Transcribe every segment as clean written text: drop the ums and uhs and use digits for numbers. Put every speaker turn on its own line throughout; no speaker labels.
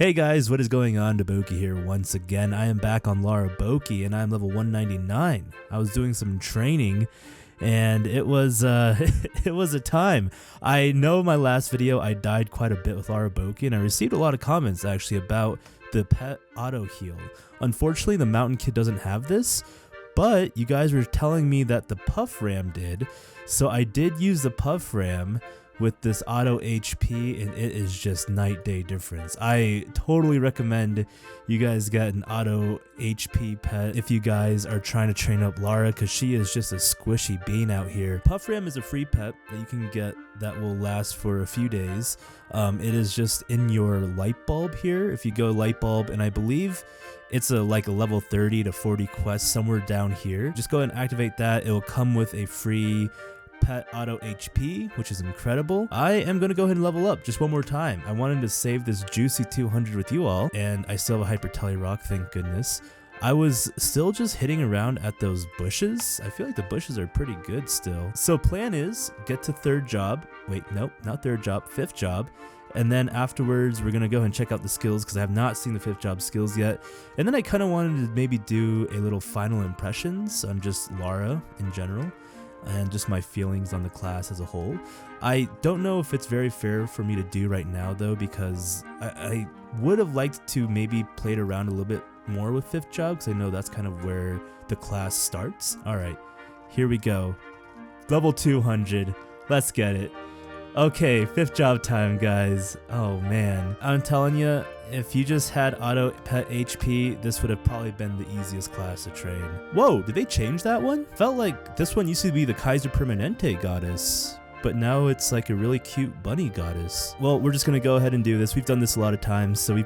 Hey guys, what is going on? DaBoki here once again. I am back on laraboki and I'm level 199. I was doing some training and it was it was a time. I know my last video I died quite a bit with laraboki and I received a lot of comments actually about the pet auto heal. Unfortunately, the mountain kid doesn't have this, but you guys were telling me that the puff ram did. So I did use the puff ram with this auto HP, and it is just night day difference. I totally recommend you guys get an auto HP pet if you guys are trying to train up Lara, because she is just a squishy bean out here. Puff ram is a free pet that you can get that will last for a few days. It is just in your light bulb here. If you go light bulb, and I believe it's like a level 30 to 40 quest somewhere down here, just go ahead and activate that. It will come with a free pet auto HP, which is incredible. I am going to go ahead and level up just one more time. I wanted to save this juicy 200 with you all, and I still have a hyper tele rock, thank goodness. I was still just hitting around at those bushes. I feel like the bushes are pretty good still. So plan is get to third job. Wait, nope, not third job, fifth job. And then afterwards, we're going to go ahead and check out the skills because I have not seen the fifth job skills yet. And then I kind of wanted to maybe do a little final impressions on just Lara in general, and just my feelings on the class as a whole. I don't know if it's very fair for me to do right now though, because I would have liked to maybe played around a little bit more with fifth job, because I know that's kind of where the class starts. Alright, here we go. Level 200. Let's get it. Okay, fifth job time, guys. Oh man, I'm telling you, if you just had auto pet HP, this would have probably been the easiest class to train. Whoa, did they change that one? Felt like this one used to be the Kaiser Permanente goddess, but now it's like a really cute bunny goddess. Well, we're just gonna go ahead and do this. We've done this a lot of times, so we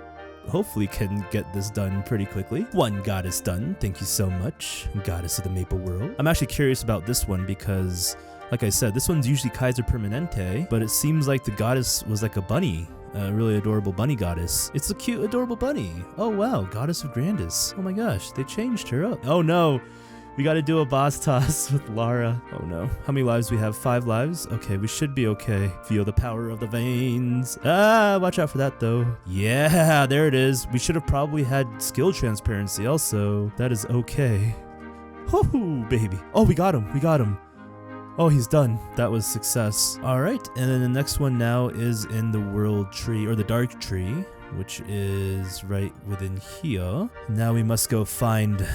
hopefully can get this done pretty quickly. One goddess done, thank you so much, goddess of the Maple World. I'm actually curious about this one because, like I said, this one's usually Kaiser Permanente, but it seems like the goddess was like a bunny. A really adorable bunny goddess. It's a cute, adorable bunny. Oh wow, goddess of Grandis. Oh my gosh, they changed her up. Oh no, we gotta do a boss toss with Lara. Oh no, how many lives we have? 5 lives? Okay, we should be okay. Feel the power of the veins. Ah, watch out for that though. Yeah, there it is. We should have probably had skill transparency also. That is okay. Woohoo, baby. Oh, we got him, we got him. Oh, he's done. That was success. Alright, and then the next one now is in the world tree, or the dark tree, which is right within here. Now we must go find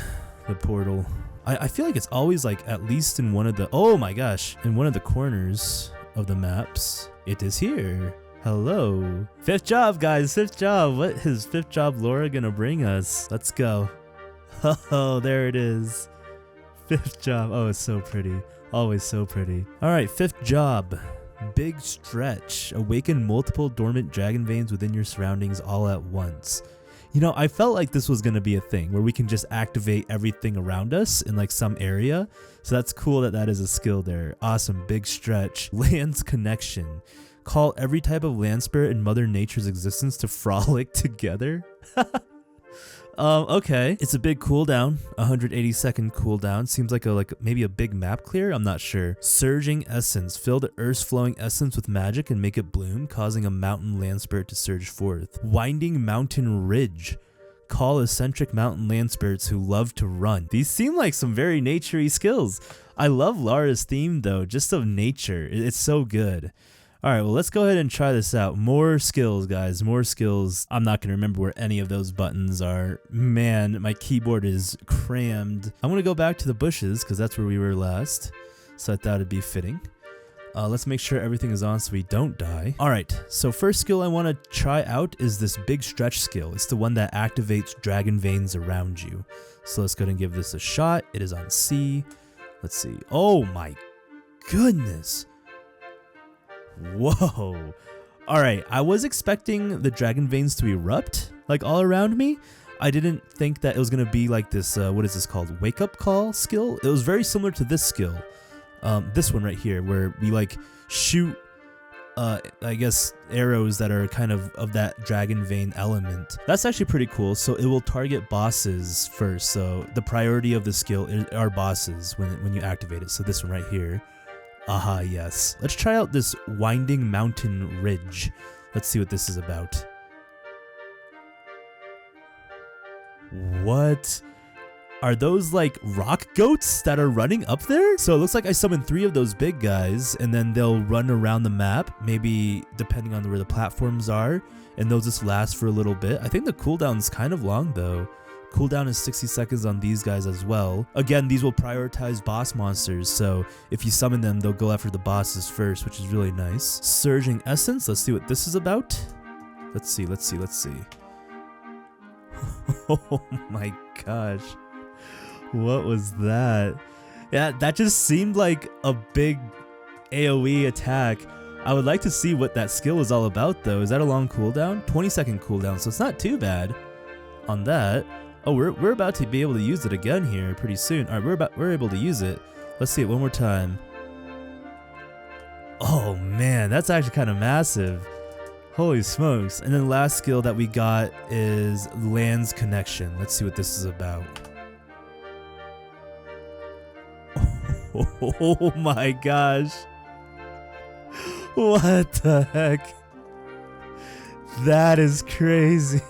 the portal. I feel like it's always like at least in one of the, oh my gosh, in one of the corners of the maps. It is here. Hello. Fifth job, guys, fifth job. What is fifth job Lara gonna bring us? Let's go. Oh, there it is. Fifth job. Oh, it's so pretty. Always so pretty. Alright, fifth job. Big stretch. Awaken multiple dormant dragon veins within your surroundings all at once. You know, I felt like this was going to be a thing where we can just activate everything around us in like some area. So that's cool that that is a skill there. Awesome. Big stretch. Land's connection. Call every type of land spirit in Mother Nature's existence to frolic together. Okay. It's a big cooldown, 180-second cooldown. Seems like maybe a big map clear. I'm not sure. Surging essence. Fill the earth's flowing essence with magic and make it bloom, causing a mountain land spirit to surge forth. Winding mountain ridge. Call eccentric mountain land spirits who love to run. These seem like some very nature-y skills. I love Lara's theme though, just of nature. It's so good. Alright, well let's go ahead and try this out. More skills, guys, more skills. I'm not going to remember where any of those buttons are. Man, my keyboard is crammed. I'm going to go back to the bushes because that's where we were last. So I thought it'd be fitting. Let's make sure everything is on so we don't die. Alright, so first skill I want to try out is this big stretch skill. It's the one that activates dragon veins around you. So let's go ahead and give this a shot. It is on C. Let's see. Oh my goodness. Whoa. Alright, I was expecting the dragon veins to erupt, like all around me. I didn't think that it was going to be like this, what is this called? Wake up call skill? It was very similar to this skill. This one right here, where we like shoot, I guess, arrows that are kind of that dragon vein element. That's actually pretty cool. So it will target bosses first. So the priority of the skill are bosses when you activate it. So this one right here. Aha, yes. Let's try out this winding mountain ridge. Let's see what this is about. What? Are those like rock goats that are running up there? So it looks like I summoned 3 of those big guys, and then they'll run around the map, maybe depending on where the platforms are, and they'll just last for a little bit. I think the cooldown's kind of long though. Cooldown is 60 seconds on these guys as well. Again, these will prioritize boss monsters, so if you summon them, they'll go after the bosses first, which is really nice. Surging Essence, let's see what this is about. Let's see. Oh my gosh. What was that? Yeah, that just seemed like a big AoE attack. I would like to see what that skill is all about though. Is that a long cooldown? 20-second cooldown, so it's not too bad on that. Oh, we're about to be able to use it again here pretty soon. All right, we're able to use it. Let's see it one more time. Oh man, that's actually kind of massive. Holy smokes. And then the last skill that we got is Land's Connection. Let's see what this is about. Oh my gosh. What the heck? That is crazy.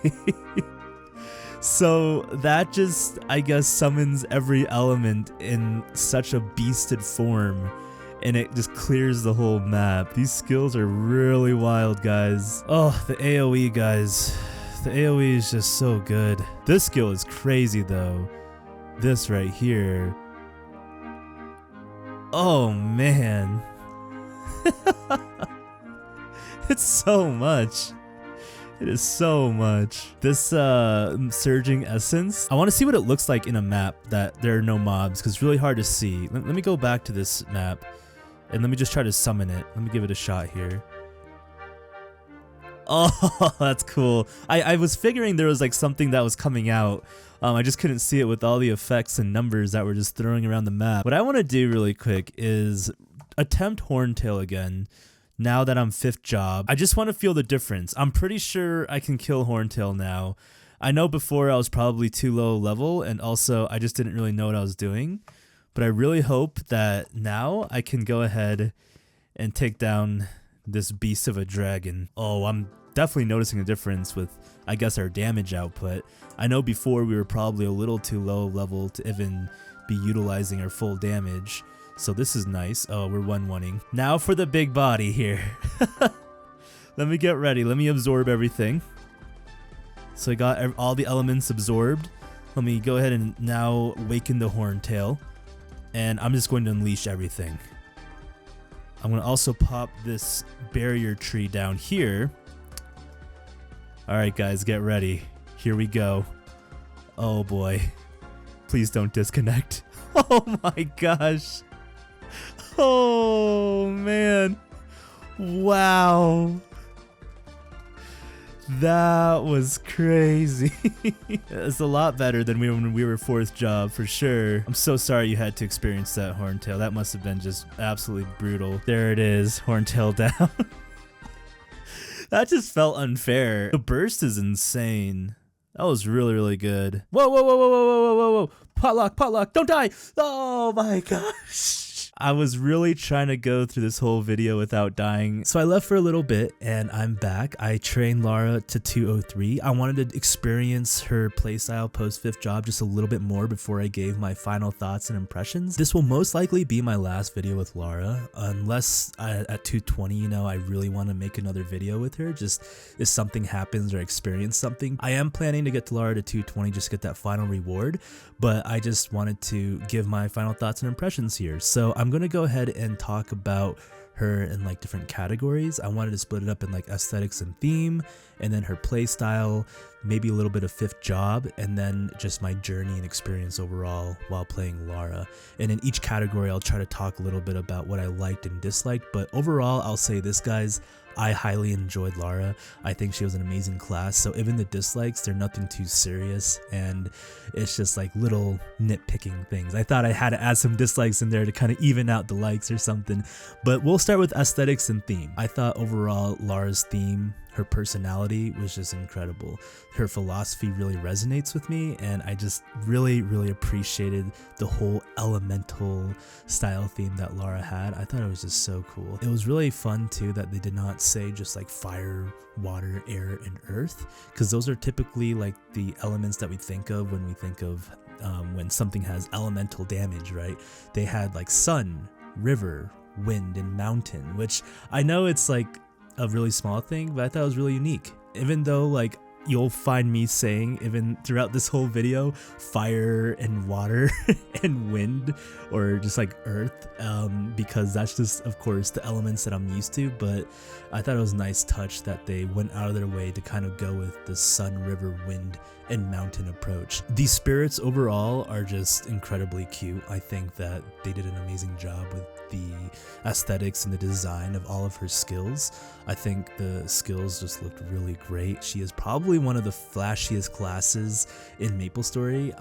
So that just, I guess, summons every element in such a beasted form, and it just clears the whole map. These skills are really wild, guys. Oh, the AoE, guys. The AoE is just so good. This skill is crazy, though. This right here. Oh, man. It's so much. It is so much. This Surging Essence, I want to see what it looks like in a map that there are no mobs, because it's really hard to see. Let me go back to this map, and let me just try to summon it. Let me give it a shot here. Oh, that's cool. I was figuring there was like something that was coming out. I just couldn't see it with all the effects and numbers that were just throwing around the map. What I want to do really quick is attempt Horntail again. Now that I'm 5th job, I just want to feel the difference. I'm pretty sure I can kill Horntail now. I know before I was probably too low level, and also I just didn't really know what I was doing. But I really hope that now I can go ahead and take down this beast of a dragon. Oh, I'm definitely noticing a difference with, I guess, our damage output. I know before we were probably a little too low level to even be utilizing our full damage. So this is nice. Oh, we're 1-1-ing. Now for the big body here. Let me get ready. Let me absorb everything. So I got all the elements absorbed. Let me go ahead and now awaken the Horntail. And I'm just going to unleash everything. I'm going to also pop this barrier tree down here. Alright guys, get ready. Here we go. Oh boy. Please don't disconnect. Oh my gosh. Oh man. Wow. That was crazy. It's a lot better than when we were 4th job for sure. I'm so sorry you had to experience that, Horntail. That must have been just absolutely brutal. There it is, Horntail down. That just felt unfair. The burst is insane. That was really, really good. Whoa, whoa, whoa, whoa, whoa, whoa, whoa, whoa. Potluck, don't die. Oh my gosh. I was really trying to go through this whole video without dying. So I left for a little bit and I'm back. I trained Lara to 203. I wanted to experience her playstyle post 5th job just a little bit more before I gave my final thoughts and impressions. This will most likely be my last video with Lara, unless at 220, you know, I really want to make another video with her, just if something happens or I experience something. I am planning to get to Lara to 220 just to get that final reward, but I just wanted to give my final thoughts and impressions here. So I'm going to go ahead and talk about her in like different categories. I wanted to split it up in like aesthetics and theme, and then her play style, maybe a little bit of 5th job, and then just my journey and experience overall while playing Lara. And in each category, I'll try to talk a little bit about what I liked and disliked, but overall, I'll say this, guys. I highly enjoyed Lara. I think she was an amazing class, so even the dislikes, they're nothing too serious, and it's just like little nitpicking things. I thought I had to add some dislikes in there to kind of even out the likes or something, but we'll start with aesthetics and theme. I thought overall Lara's theme, her personality was just incredible. Her philosophy really resonates with me, and I just really, really appreciated the whole elemental style theme that Lara had. I thought it was just so cool. It was really fun too that they did not say just like fire, water, air, and earth, because those are typically like the elements that we think of when we think of when something has elemental damage, right? They had like sun, river, wind, and mountain, which I know it's like a really small thing, but I thought it was really unique. Even though like you'll find me saying even throughout this whole video fire and water and wind, or just like earth, because that's just of course the elements that I'm used to, but I thought it was a nice touch that they went out of their way to kind of go with the sun, river, wind, and mountain approach. These spirits overall are just incredibly cute. I think that they did an amazing job with the aesthetics and the design of all of her skills. I think the skills just looked really great. She is probably one of the flashiest classes in MapleStory.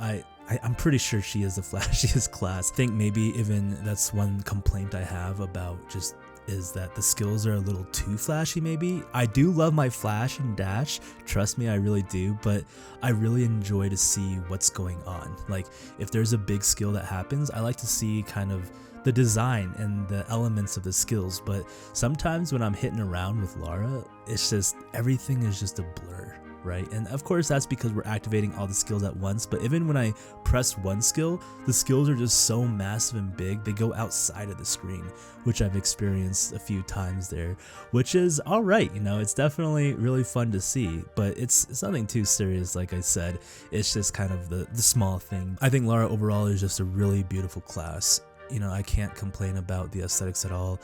I'm pretty sure she is the flashiest class. I think maybe even that's one complaint I have about just is that the skills are a little too flashy maybe. I do love my flash and dash, trust me, I really do, but I really enjoy to see what's going on. Like if there's a big skill that happens, I like to see kind of the design and the elements of the skills, but sometimes when I'm hitting around with Lara, it's just everything is just a blur, right? And of course that's because we're activating all the skills at once, but even when I press one skill, the skills are just so massive and big, they go outside of the screen, which I've experienced a few times there, which is alright, you know, it's definitely really fun to see, but it's nothing too serious. Like I said, it's just kind of the small thing. I think Lara overall is just a really beautiful class. You know, I can't complain about the aesthetics at all.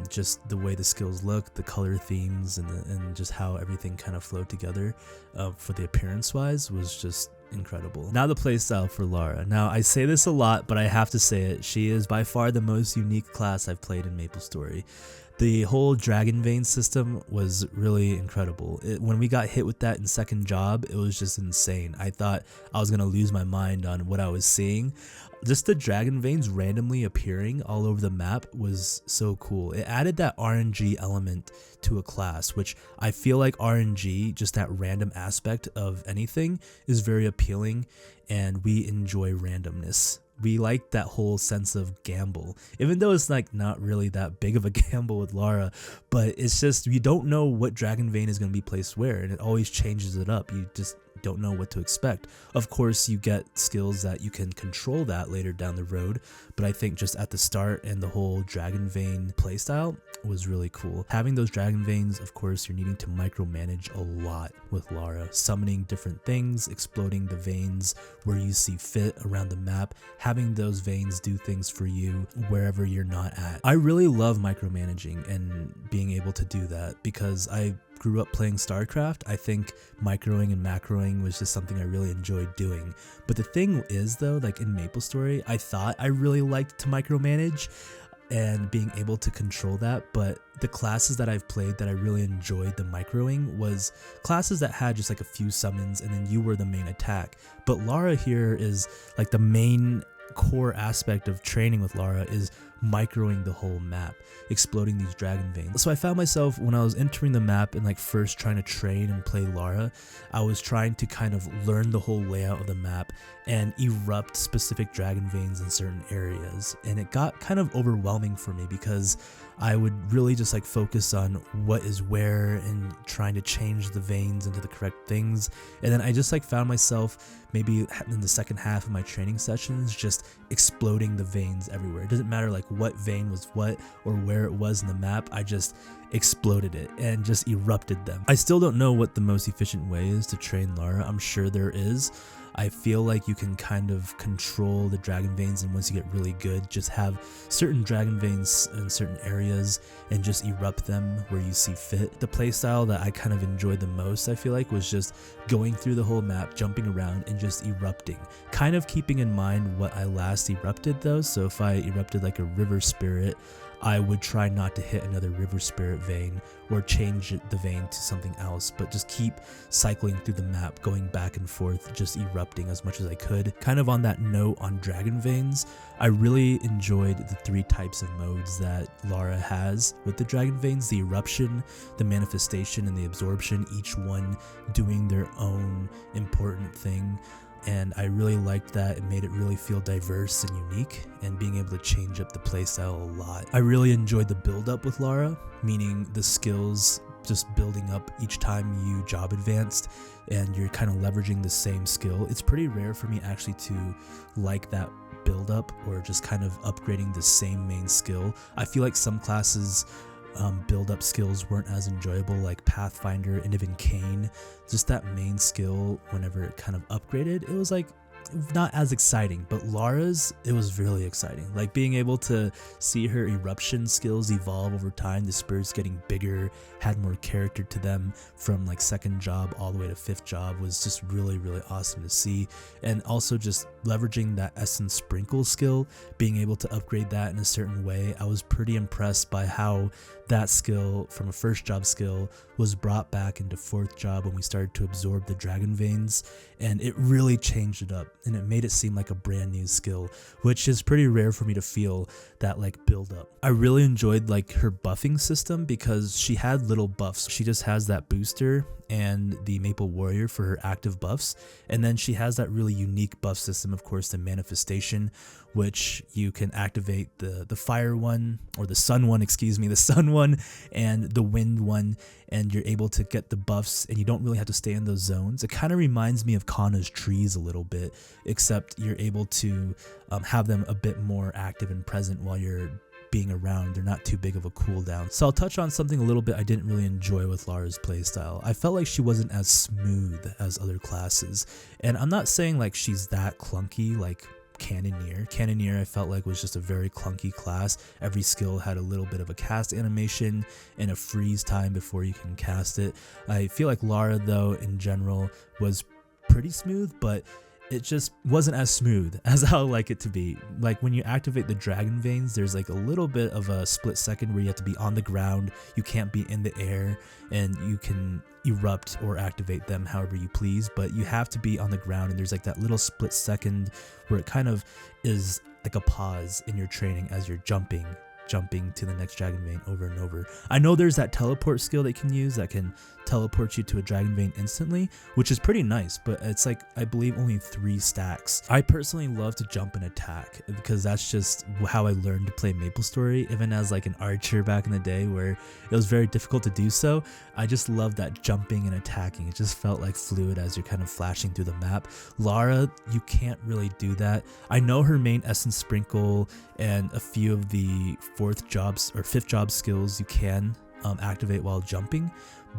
Just the way the skills look, the color themes, and just how everything kind of flowed together for the appearance wise was just incredible. Now the playstyle for Lara. Now I say this a lot, but I have to say it. She is by far the most unique class I've played in MapleStory. The whole dragon vein system was really incredible. When we got hit with that in second job, it was just insane. I thought I was going to lose my mind on what I was seeing. Just the dragon veins randomly appearing all over the map was so cool. It added that RNG element to a class, which I feel like RNG, just that random aspect of anything, is very appealing, and we enjoy randomness. We like that whole sense of gamble, even though it's like not really that big of a gamble with Lara, but it's just you don't know what dragon vein is going to be placed where, and it always changes it up. You just don't know what to expect. Of course, you get skills that you can control that later down the road, but I think just at the start and the whole dragon vein playstyle was really cool. Having those dragon veins, of course, you're needing to micromanage a lot with Lara, summoning different things, exploding the veins where you see fit around the map, having those veins do things for you wherever you're not at. I really love micromanaging and being able to do that because I grew up playing StarCraft. I think microing and macroing was just something I really enjoyed doing. But the thing is though, like in MapleStory, I thought I really liked to micromanage and being able to control that, but the classes that I've played that I really enjoyed the microing was classes that had just like a few summons and then you were the main attack. But Lara here is like the main core aspect of training with Lara is microing the whole map, exploding these dragon veins. So I found myself when I was entering the map and like first trying to train and play Lara, I was trying to kind of learn the whole layout of the map and erupt specific dragon veins in certain areas, and it got kind of overwhelming for me because I would really just like focus on what is where and trying to change the veins into the correct things, and then I just like found myself maybe in the second half of my training sessions just exploding the veins everywhere. It doesn't matter like what vein was what or where it was in the map, I just exploded it and just erupted them. I still don't know what the most efficient way is to train Lara. I'm sure there is. I feel like you can kind of control the dragon veins, and once you get really good, just have certain dragon veins in certain areas and just erupt them where you see fit. The playstyle that I kind of enjoyed the most, I feel like, was just going through the whole map, jumping around, and just erupting. Kind of keeping in mind what I last erupted though, so if I erupted like a river spirit, I would try not to hit another river spirit vein or change the vein to something else, but just keep cycling through the map, going back and forth, just erupting as much as I could. Kind of on that note on dragon veins, I really enjoyed the 3 types of modes that Lara has with the dragon veins: the eruption, the manifestation, and the absorption, each one doing their own important thing. And I really liked that. It made it really feel diverse and unique, and being able to change up the playstyle a lot. I really enjoyed the build up with Lara, meaning the skills just building up each time you job advanced and you're kind of leveraging the same skill. It's pretty rare for me actually to like that build up or just kind of upgrading the same main skill. I feel like some classes build up skills weren't as enjoyable, like Pathfinder and even Kane. Just that main skill, whenever it kind of upgraded, it was like not as exciting. But Lara's, it was really exciting, like being able to see her eruption skills evolve over time, the spirits getting bigger, had more character to them from like 2nd job all the way to 5th job, was just really awesome to see. And also just leveraging that essence sprinkle skill, being able to upgrade that in a certain way. I was pretty impressed by how that skill from a 1st job skill was brought back into 4th job when we started to absorb the dragon veins, and it really changed it up and it made it seem like a brand new skill, which is pretty rare for me to feel that like build up. I really enjoyed like her buffing system because she had little buffs. She just has that booster and the Maple Warrior for her active buffs, and then she has that really unique buff system, of course, the manifestation, which you can activate the fire one, or the sun one, excuse me, the sun one and the wind one, and you're able to get the buffs and you don't really have to stay in those zones. It kind of reminds me of Kana's trees a little bit, except you're able to have them a bit more active and present while you're being around. They're not too big of a cooldown. So I'll touch on something a little bit I didn't really enjoy with Lara's playstyle. I felt like she wasn't as smooth as other classes, and I'm not saying like she's that clunky like Cannoneer I felt like was just a very clunky class. Every skill had a little bit of a cast animation and a freeze time before you can cast it. I feel like Lara though in general was pretty smooth, but it just wasn't as smooth as I would like it to be. Like when you activate the dragon veins, there's like a little bit of a split second where you have to be on the ground, you can't be in the air, and you can erupt or activate them however you please, but you have to be on the ground, and there's like that little split second where it kind of is like a pause in your training as you're jumping to the next dragon vein over and over. I know there's that teleport skill that you can use that can teleport you to a dragon vein instantly, which is pretty nice, but it's like I believe only 3 stacks. I personally love to jump and attack because that's just how I learned to play MapleStory, even as like an archer back in the day where it was very difficult to do so. I just love that jumping and attacking. It just felt like fluid as you're kind of flashing through the map. Lara, you can't really do that. I know her main essence sprinkle and a few of the 4th jobs or 5th job skills you can activate while jumping,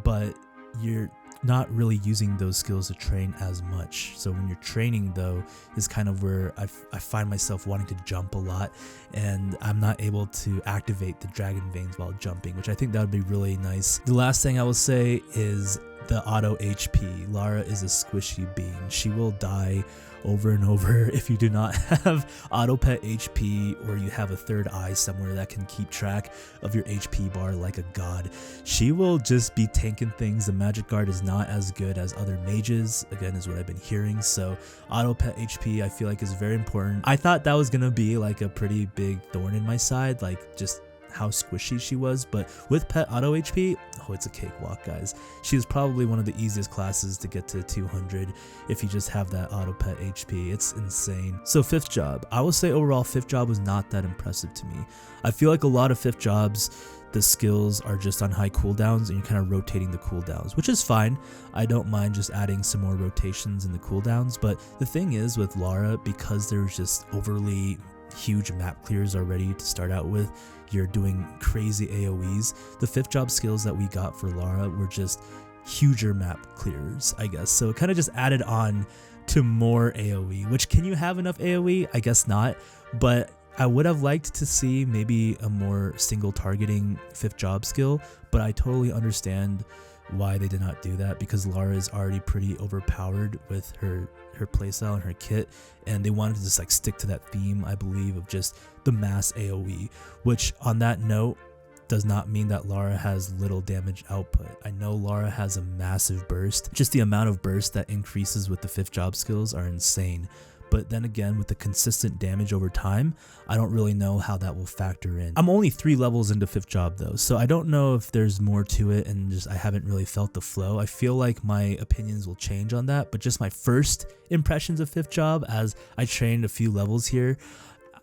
but you're not really using those skills to train as much. So when you're training though is kind of where I find myself wanting to jump a lot, and I'm not able to activate the dragon veins while jumping, which I think that would be really nice. The last thing I will say is the auto HP. Lara is a squishy bean. She will die over and over if you do not have auto pet HP, or you have a 3rd eye somewhere that can keep track of your HP bar like a god. She will just be tanking things. The magic guard is not as good as other mages, again, is what I've been hearing. So auto pet HP I feel like is very important. I thought that was gonna be like a pretty big thorn in my side, like just how squishy she was, but with pet auto HP, oh, it's a cakewalk, guys. She was probably one of the easiest classes to get to 200 if you just have that auto pet HP. It's insane. So 5th job, I will say overall 5th job was not that impressive to me. I feel like a lot of 5th jobs, the skills are just on high cooldowns and you're kind of rotating the cooldowns, which is fine. I don't mind just adding some more rotations in the cooldowns, but the thing is with Lara, because there's just overly huge map clears already to start out with, you're doing crazy AoEs. The 5th job skills that we got for Lara were just huger map clears, I guess. So it kind of just added on to more AoE, which, can you have enough AoE? I guess not, but I would have liked to see maybe a more single targeting 5th job skill, but I totally understand why they did not do that, because Lara is already pretty overpowered with her playstyle and her kit, and they wanted to just like stick to that theme, I believe, of just the mass AoE, which on that note does not mean that Lara has little damage output. I know Lara has a massive burst. Just the amount of burst that increases with the 5th job skills are insane. But then again, with the consistent damage over time, I don't really know how that will factor in. I'm only 3 levels into 5th job though, so I don't know if there's more to it, and just I haven't really felt the flow. I feel like my opinions will change on that, but just my first impressions of 5th job as I trained a few levels here,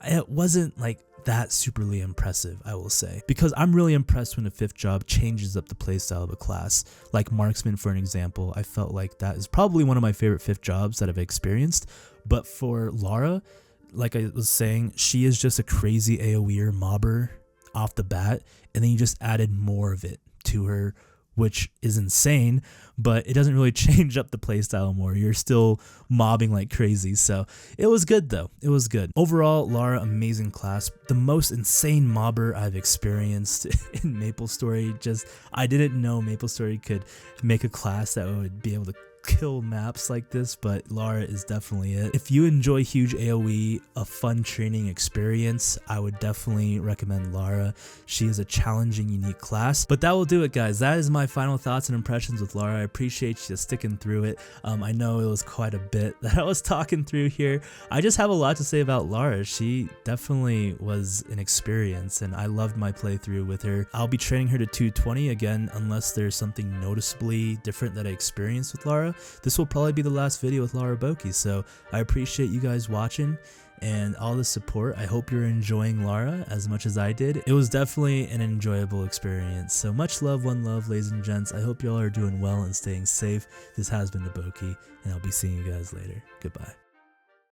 it wasn't like that superly impressive, I will say, because I'm really impressed when the 5th job changes up the playstyle of a class. Like Marksman, for an example, I felt like that is probably one of my favorite 5th jobs that I've experienced. But for Lara, like I was saying, she is just a crazy AoEer mobber off the bat, and then you just added more of it to her, which is insane, but it doesn't really change up the playstyle more. You're still mobbing like crazy, so it was good though. It was good. Overall, Lara, amazing class. The most insane mobber I've experienced in MapleStory. Just, I didn't know MapleStory could make a class that would be able to kill maps like this, but Lara is definitely it. If you enjoy huge AoE, a fun training experience, I would definitely recommend Lara. She is a challenging, unique class. But that will do it, guys. That is my final thoughts and impressions with Lara. I appreciate you sticking through it. I know it was quite a bit that I was talking through here. I just have a lot to say about Lara. She definitely was an experience, and I loved my playthrough with her. I'll be training her to 220 again, unless there's something noticeably different that I experienced with Lara. This will probably be the last video with laraboki, so I appreciate you guys watching and all the support. I hope you're enjoying Lara as much as I did. It was definitely an enjoyable experience. So much love, one love, ladies and gents. I hope y'all are doing well and staying safe. This has been DaBoki, and I'll be seeing you guys later. Goodbye.